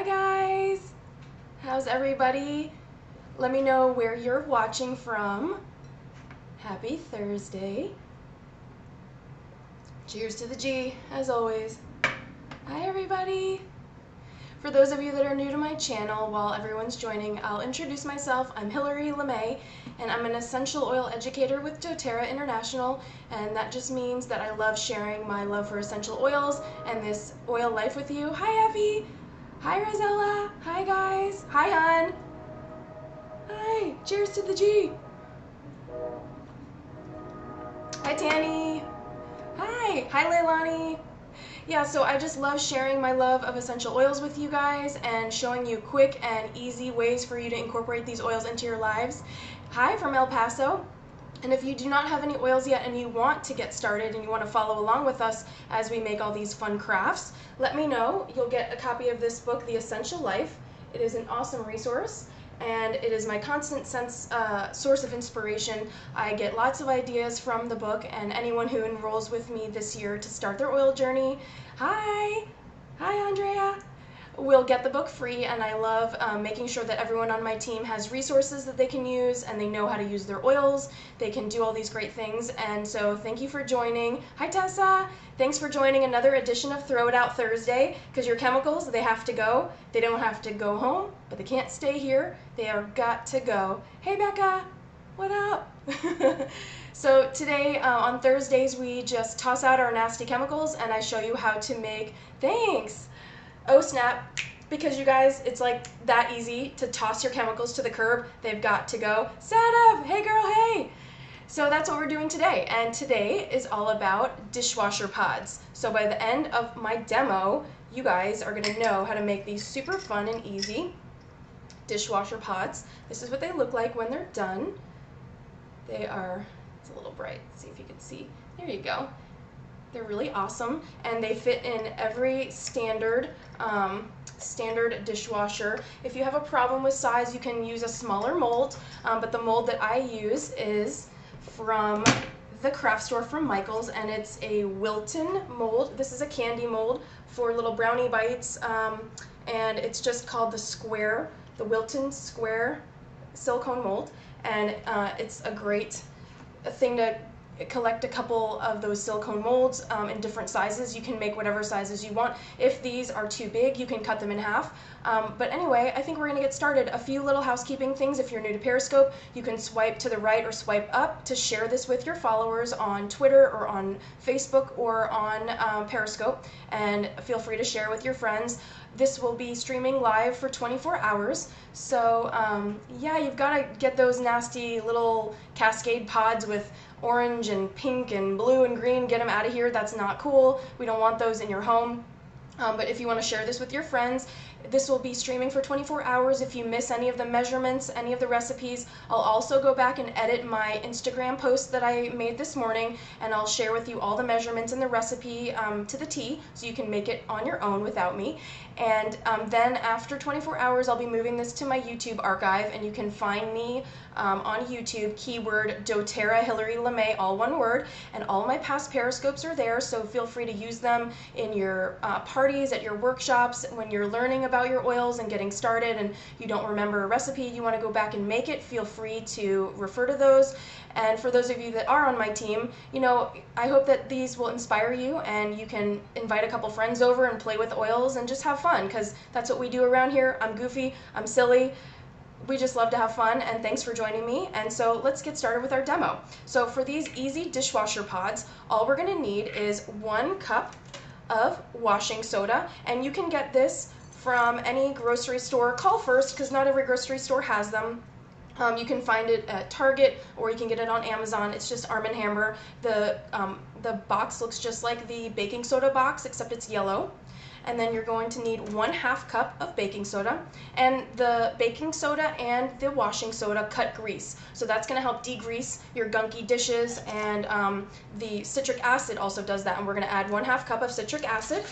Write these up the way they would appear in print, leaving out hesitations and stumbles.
Hi guys! How's everybody? Let me know where you're watching from. Happy Thursday. Cheers to the G, as always. Hi everybody! For those of you that are new to my channel, while everyone's joining, I'll introduce myself. I'm Hillary LeMay, and I'm an essential oil educator with doTERRA International, and that just means that I love sharing my love for essential oils and this oil life with you. Hi Effie! Hi Rosella! Hi guys! Hi hon! Hi! Cheers to the G! Hi Tanny! Hi! Hi Leilani! Yeah, so I just love sharing my love of essential oils with you guys and showing you quick and easy ways for you to incorporate these oils into your lives. Hi from El Paso. And if you do not have any oils yet and you want to get started and you want to follow along with us as we make all these fun crafts, let me know. You'll get a copy of this book, The Essential Life. It is an awesome resource, and it is my constant source of inspiration. I get lots of ideas from the book, and anyone who enrolls with me this year to start their oil journey, hi Andrea, will get the book free. And I love making sure that everyone on my team has resources that they can use and they know how to use their oils. They can do all these great things, and so thank you for joining. Hi Tessa! Thanks for joining another edition of Throw It Out Thursday, because your chemicals, they have to go. They don't have to go home, but they can't stay here. They are got to go. Hey Becca! What up? So today, on Thursdays, we just toss out our nasty chemicals and I show you how to make, thanks! Oh snap, because you guys, it's like that easy to toss your chemicals to the curb. They've got to go. Sadav, hey girl, hey! So that's what we're doing today, and today is all about dishwasher pods. So by the end of my demo, you guys are gonna know how to make these super fun and easy dishwasher pods. This is what they look like when they're done. They are, it's a little bright, let's see if you can see. There you go. They're really awesome, and they fit in every standard dishwasher. If you have a problem with size, you can use a smaller mold, but the mold that I use is from the craft store from Michael's, and it's a Wilton mold. This is a candy mold for little brownie bites, and it's just called the Wilton Square silicone mold, and it's a great thing to collect a couple of those silicone molds in different sizes. You can make whatever sizes you want. If these are too big, you can cut them in half. But anyway, I think we're gonna get started. A few little housekeeping things. If you're new to Periscope, you can swipe to the right or swipe up to share this with your followers on Twitter or on Facebook or on Periscope, and feel free to share with your friends. This will be streaming live for 24 hours. So yeah, you've got to get those nasty little cascade pods with orange and pink and blue and green. Get them out of here. That's not cool. We don't want those in your home. But if you want to share this with your friends, this will be streaming for 24 hours. If you miss any of the measurements, any of the recipes, I'll also go back and edit my Instagram post that I made this morning, and I'll share with you all the measurements and the recipe to the T, so you can make it on your own without me. And then after 24 hours, I'll be moving this to my YouTube archive, and you can find me on YouTube, keyword doTERRA Hillary LeMay, all one word, and all my past Periscopes are there, so feel free to use them in your parties, at your workshops, when you're learning about your oils and getting started and you don't remember a recipe, you want to go back and make it, feel free to refer to those. And for those of you that are on my team, you know, I hope that these will inspire you and you can invite a couple friends over and play with oils and just have fun, because that's what we do around here. I'm goofy, I'm silly. We just love to have fun, and thanks for joining me. And so let's get started with our demo. So for these easy dishwasher pods, all we're going to need is 1 cup of washing soda, and you can get this from any grocery store. Call first, because not every grocery store has them. You can find it at Target, or you can get it on Amazon. It's just Arm & Hammer. The box looks just like the baking soda box, except it's yellow. And then you're going to need 1/2 cup of baking soda, and the baking soda and the washing soda cut grease, so that's going to help degrease your gunky dishes, and the citric acid also does that, and we're going to add 1/2 cup of citric acid.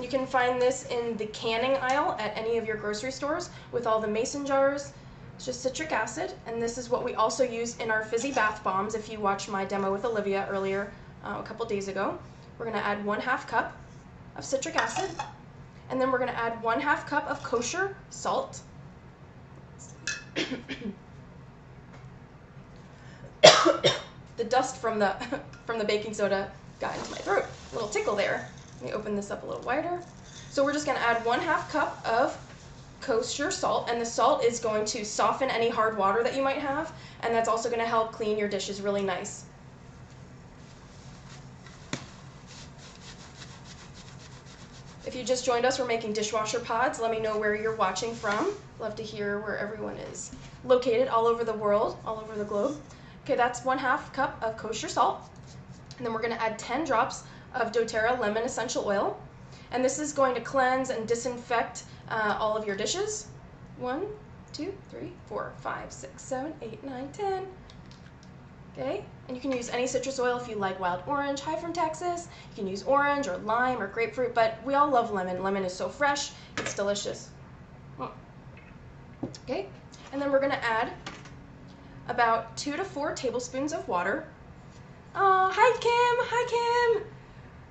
You can find this in the canning aisle at any of your grocery stores with all the mason jars. It's just citric acid, and this is what we also use in our fizzy bath bombs. If you watched my demo with Olivia earlier a couple days ago, we're going to add 1/2 cup of citric acid. And then we're going to add 1/2 cup of kosher salt. The dust from the baking soda got into my throat. A little tickle there. Let me open this up a little wider. So we're just going to add 1/2 cup of kosher salt, and the salt is going to soften any hard water that you might have, and that's also going to help clean your dishes really nice. If you just joined us, we're making dishwasher pods. Let me know where you're watching from. Love to hear where everyone is located all over the world, all over the globe. Okay, that's 1/2 cup of kosher salt. And then we're going to add 10 drops of doTERRA lemon essential oil. And this is going to cleanse and disinfect all of your dishes. 1, 2, 3, 4, 5, 6, 7, 8, 9, 10. Okay, and you can use any citrus oil if you like wild orange. Hi from Texas. You can use orange or lime or grapefruit, but we all love lemon. Lemon is so fresh, it's delicious. Okay, and then we're going to add about 2 to 4 tablespoons of water. Oh, hi Kim. Hi Kim.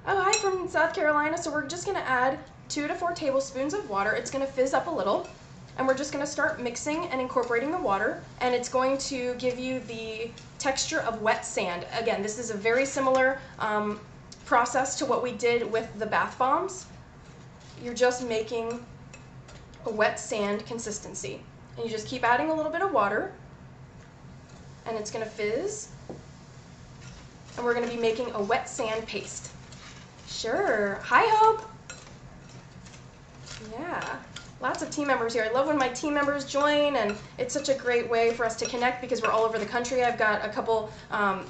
Oh, hi from South Carolina. So we're just going to add 2 to 4 tablespoons of water. It's going to fizz up a little, and we're just going to start mixing and incorporating the water, and it's going to give you the texture of wet sand. Again, this is a very similar process to what we did with the bath bombs. You're just making a wet sand consistency, and you just keep adding a little bit of water, and it's going to fizz, and we're going to be making a wet sand paste. Sure. Hi, Hope. Yeah. Lots of team members here. I love when my team members join, and it's such a great way for us to connect because we're all over the country. I've got a couple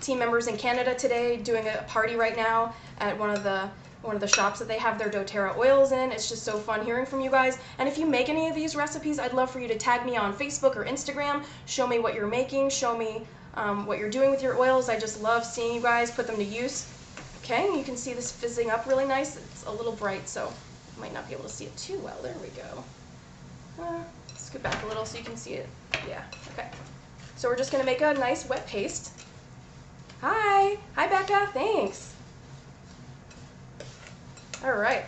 team members in Canada today doing a party right now at one of the shops that they have their doTERRA oils in. It's just so fun hearing from you guys. And if you make any of these recipes, I'd love for you to tag me on Facebook or Instagram. Show me what you're making. Show me what you're doing with your oils. I just love seeing you guys put them to use. Okay, you can see this fizzing up really nice. It's a little bright, so you might not be able to see it too well. There we go. Scoot back a little so you can see it. Yeah, okay. So we're just going to make a nice wet paste. Hi. Hi, Becca. Thanks. All right.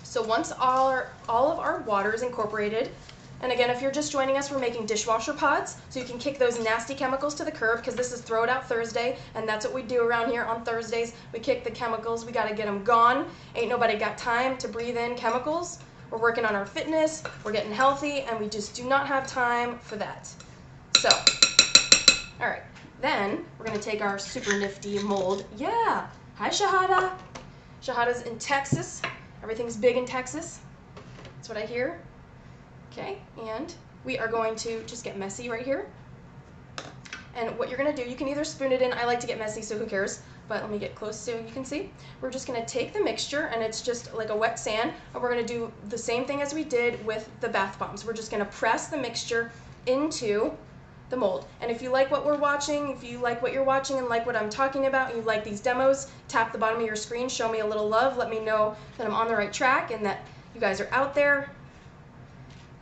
So once all of our water is incorporated, and again, if you're just joining us, we're making dishwasher pods, so you can kick those nasty chemicals to the curb, because this is Throw It Out Thursday, and that's what we do around here on Thursdays. We kick the chemicals. We got to get them gone. Ain't nobody got time to breathe in chemicals. We're working on our fitness, we're getting healthy, and we just do not have time for that. So, all right, then we're going to take our super nifty mold. Yeah, hi Shahada. Shahada's in Texas. Everything's big in Texas. That's what I hear. Okay, and we are going to just get messy right here. And what you're going to do, you can either spoon it in. I like to get messy, so who cares? But let me get close so you can see. We're just going to take the mixture, and it's just like a wet sand, and we're going to do the same thing as we did with the bath bombs. We're just going to press the mixture into the mold. And if you like what we're watching, if you like what you're watching and like what I'm talking about, and you like these demos, tap the bottom of your screen, show me a little love, let me know that I'm on the right track and that you guys are out there.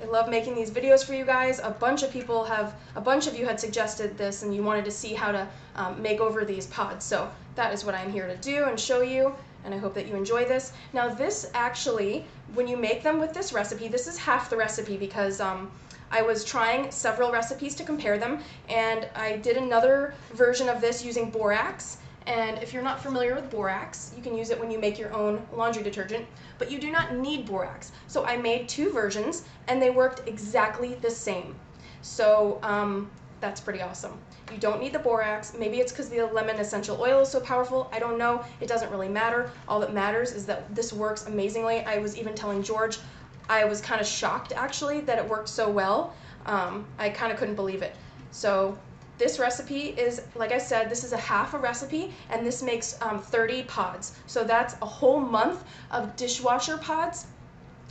I love making these videos for you guys. A bunch of you had suggested this, and you wanted to see how to make over these pods. So that is what I'm here to do and show you, and I hope that you enjoy this. Now this actually, when you make them with this recipe, this is half the recipe because I was trying several recipes to compare them, and I did another version of this using borax. And if you're not familiar with borax, you can use it when you make your own laundry detergent, but you do not need borax. So I made 2 versions, and they worked exactly the same. So that's pretty awesome. You don't need the borax. Maybe it's because the lemon essential oil is so powerful. I don't know. It doesn't really matter. All that matters is that this works amazingly. I was even telling George, I was kind of shocked actually that it worked so well. I kind of couldn't believe it. So this recipe is, like I said, this is a half a recipe, and this makes 30 pods. So that's a whole month of dishwasher pods,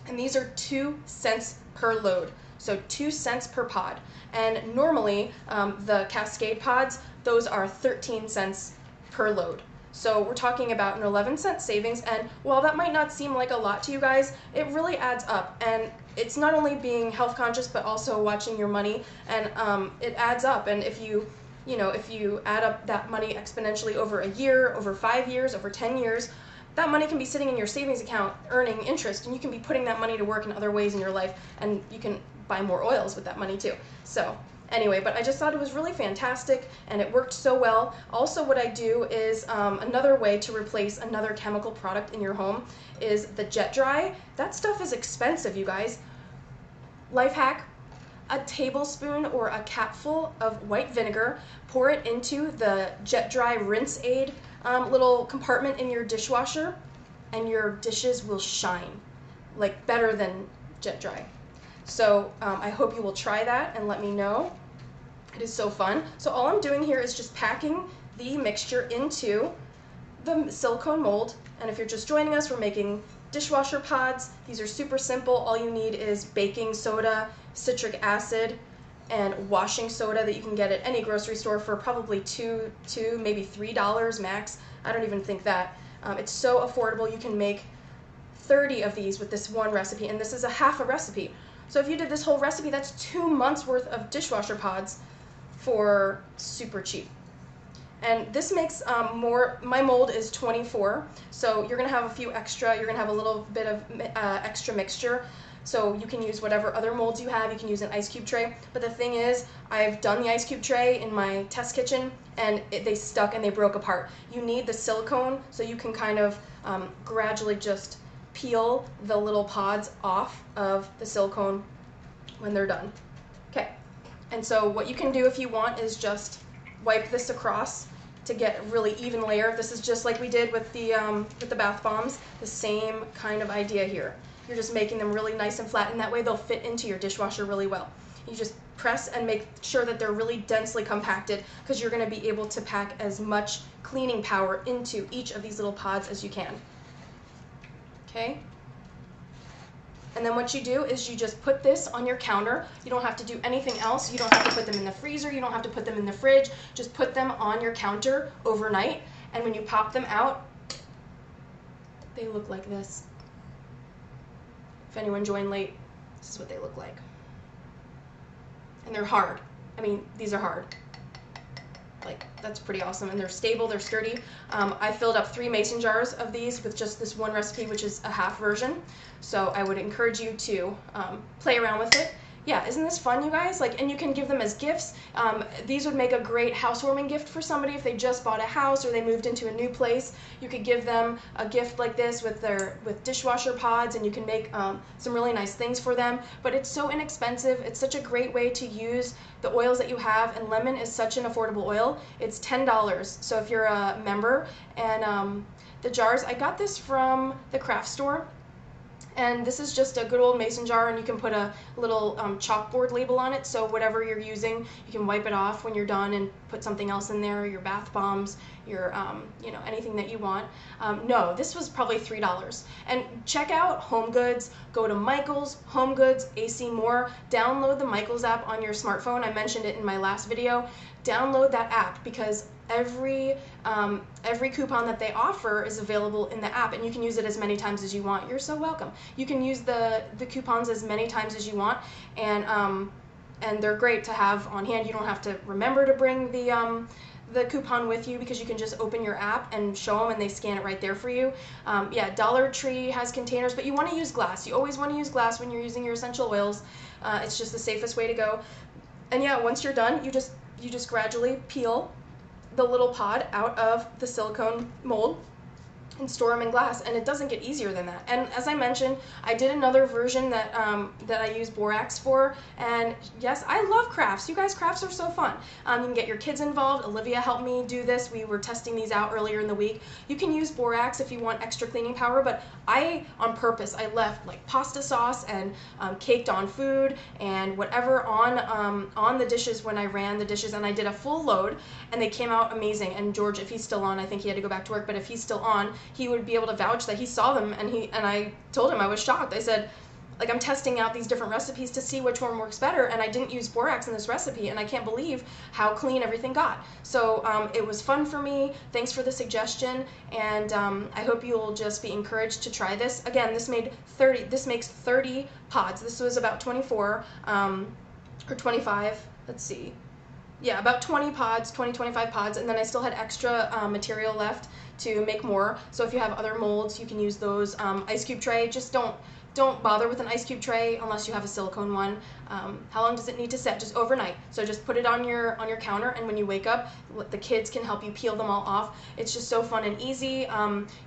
and these are 2 cents per load. So 2 cents per pod. And normally, the Cascade pods, those are 13 cents per load. So we're talking about an 11-cent savings, and while that might not seem like a lot to you guys, it really adds up. And it's not only being health conscious, but also watching your money, and it adds up. And if you add up that money exponentially over a year, over 5 years, over 10 years, that money can be sitting in your savings account earning interest, and you can be putting that money to work in other ways in your life, and you can buy more oils with that money too. So anyway, but I just thought it was really fantastic, and it worked so well. Also, what I do is another way to replace another chemical product in your home is the Jet Dry. That stuff is expensive, you guys. Life hack: a tablespoon or a capful of white vinegar, pour it into the Jet Dry Rinse Aid little compartment in your dishwasher, and your dishes will shine, like better than Jet Dry. So I hope you will try that and let me know. It is so fun. So all I'm doing here is just packing the mixture into the silicone mold, and if you're just joining us, we're making dishwasher pods. These are super simple. All you need is baking soda, citric acid, and washing soda that you can get at any grocery store for probably $2, maybe $3 max. I don't even think that. It's so affordable. You can make 30 of these with this one recipe, and this is a half a recipe. So if you did this whole recipe, that's 2 months worth of dishwasher pods for super cheap. And this makes my mold is 24, so you're gonna have a few extra, you're gonna have a little bit of extra mixture. So you can use whatever other molds you have. You can use an ice cube tray. But the thing is, I've done the ice cube tray in my test kitchen, and they stuck and they broke apart. You need the silicone so you can kind of gradually just peel the little pods off of the silicone when they're done. Okay, and so what you can do if you want is just wipe this across to get a really even layer. This is just like we did with the bath bombs, the same kind of idea here. You're just making them really nice and flat, and that way they'll fit into your dishwasher really well. You just press and make sure that they're really densely compacted, because you're going to be able to pack as much cleaning power into each of these little pods as you can. Okay? And then what you do is you just put this on your counter. You don't have to do anything else. You don't have to put them in the freezer. You don't have to put them in the fridge. Just put them on your counter overnight, and when you pop them out, they look like this. If anyone joined late, this is what they look like. And they're hard. I mean, these are hard. Like, that's pretty awesome. And they're stable, they're sturdy. I filled up 3 mason jars of these with just this one recipe, which is a half version. So I would encourage you to play around with it. Yeah, isn't this fun, you guys? Like, and you can give them as gifts. These would make a great housewarming gift for somebody if they just bought a house or they moved into a new place. You could give them a gift like this with dishwasher pods, and you can make some really nice things for them. But it's so inexpensive. It's such a great way to use the oils that you have, and lemon is such an affordable oil. It's $10. So if you're a member, and the jars, I got this from the craft store. And this is just a good old mason jar, and you can put a little chalkboard label on it, so whatever you're using, you can wipe it off when you're done and put something else in there, your bath bombs, your, you know, anything that you want. No, this was probably $3. And check out Home Goods. Go to Michaels, Home Goods, AC Moore. Download the Michaels app on your smartphone. I mentioned it in my last video. Download that app, because every coupon that they offer is available in the app, and you can use it as many times as you want. You're so welcome. You can use the coupons as many times as you want, and they're great to have on hand. You don't have to remember to bring the coupon with you, because you can just open your app and show them, and they scan it right there for you. Yeah, Dollar Tree has containers, but you want to use glass. You always want to use glass when you're using your essential oils. It's just the safest way to go. And yeah, once you're done, you just gradually peel the little pod out of the silicone mold and store them in glass, and it doesn't get easier than that. And as I mentioned, I did another version that I use borax for, and yes, I love crafts. You guys, crafts are so fun. You can get your kids involved. Olivia helped me do this. We were testing these out earlier in the week. You can use borax if you want extra cleaning power, but on purpose, I left like pasta sauce and caked on food and whatever on the dishes when I ran the dishes, and I did a full load, and they came out amazing. And George, if he's still on, I think he had to go back to work, but if he's still on, he would be able to vouch that he saw them, and I told him I was shocked. I said, like, I'm testing out these different recipes to see which one works better, and I didn't use borax in this recipe, and I can't believe how clean everything got. So it was fun for me. Thanks for the suggestion, and I hope you'll just be encouraged to try this. Again, this makes 30 pods. This was about 24 or 25. Let's see. yeah, about 20 pods, 20, 25 pods, and then I still had extra material left to make more. So if you have other molds, you can use those. Ice cube tray, just don't bother with an ice cube tray unless you have a silicone one. How long does it need to set? Just overnight. So just put it on your counter, and when you wake up, the kids can help you peel them all off. It's just so fun and easy.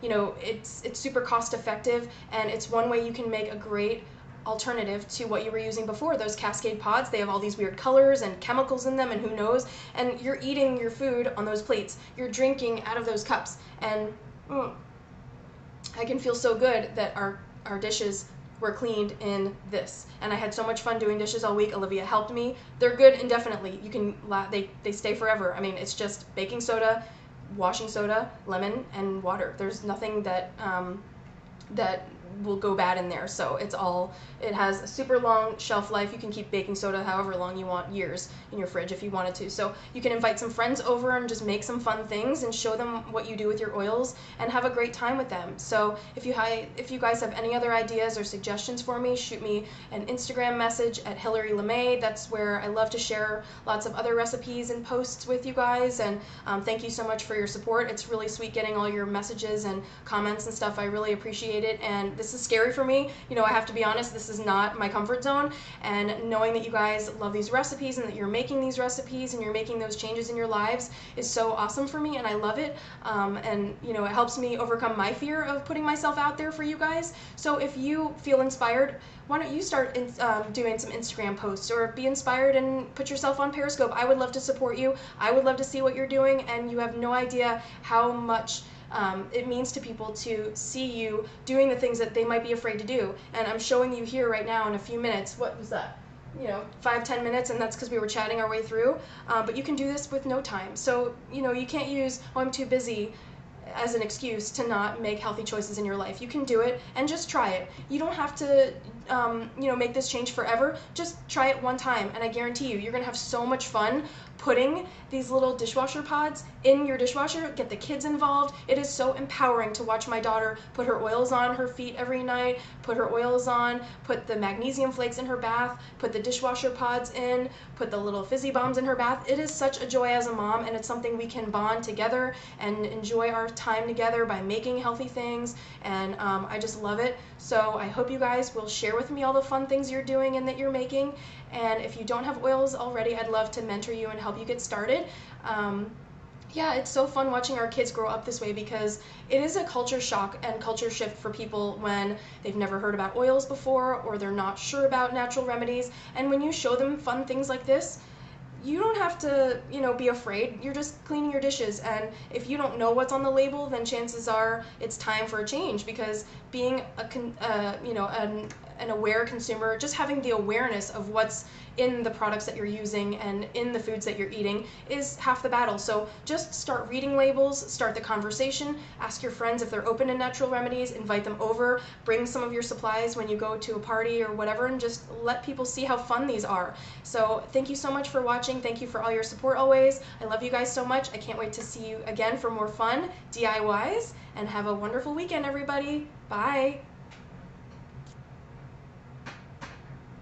You know, it's super cost effective, and it's one way you can make a great alternative to what you were using before. Those Cascade pods, they have all these weird colors and chemicals in them and who knows, and you're eating your food on those plates. You're drinking out of those cups, and I can feel so good that our dishes were cleaned in this, and I had so much fun doing dishes all week. Olivia helped me. They're good indefinitely. You can they stay forever. I mean, it's just baking soda, washing soda, lemon, and water. There's nothing that that will go bad in there. So it has a super long shelf life. You can keep baking soda however long you want, years, in your fridge if you wanted to. So you can invite some friends over and just make some fun things and show them what you do with your oils and have a great time with them. So if you guys have any other ideas or suggestions for me, shoot me an Instagram message at Hillary LeMay. That's where I love to share lots of other recipes and posts with you guys. And thank you so much for your support. It's really sweet getting all your messages and comments and stuff. I really appreciate it. And this is scary for me. You know, I have to be honest, this is not my comfort zone, and knowing that you guys love these recipes and that you're making these recipes and you're making those changes in your lives is so awesome for me, and I love it. And you know, it helps me overcome my fear of putting myself out there for you guys. So if you feel inspired, why don't you start doing some Instagram posts, or be inspired and put yourself on Periscope. I would love to support you. I would love to see what you're doing, and you have no idea how much it means to people to see you doing the things that they might be afraid to do. And I'm showing you here right now in a few minutes. What was that? You know, 5-10 minutes, and that's because we were chatting our way through. But you can do this with no time. So, you know, you can't use, oh, I'm too busy as an excuse to not make healthy choices in your life. You can do it, and just try it. You don't have to, you know, make this change forever. Just try it one time, and I guarantee you, you're gonna have so much fun putting these little dishwasher pods in your dishwasher. Get the kids involved. It is so empowering to watch my daughter put her oils on her feet every night, put her oils on, put the magnesium flakes in her bath, put the dishwasher pods in, put the little fizzy bombs in her bath. It is such a joy as a mom, and it's something we can bond together and enjoy our time together by making healthy things, and I just love it. So I hope you guys will share with me all the fun things you're doing and that you're making, and if you don't have oils already, I'd love to mentor you and help you get started. Yeah, it's so fun watching our kids grow up this way, because it is a culture shock and culture shift for people when they've never heard about oils before, or they're not sure about natural remedies. And when you show them fun things like this, you don't have to, you know, be afraid. You're just cleaning your dishes, and if you don't know what's on the label, then chances are it's time for a change, because being you know, an aware consumer, just having the awareness of what's in the products that you're using and in the foods that you're eating is half the battle. So just start reading labels, start the conversation, ask your friends if they're open to natural remedies, invite them over, bring some of your supplies when you go to a party or whatever, and just let people see how fun these are. So thank you so much for watching. Thank you for all your support always. I love you guys so much. I can't wait to see you again for more fun DIYs, and have a wonderful weekend, everybody. Bye.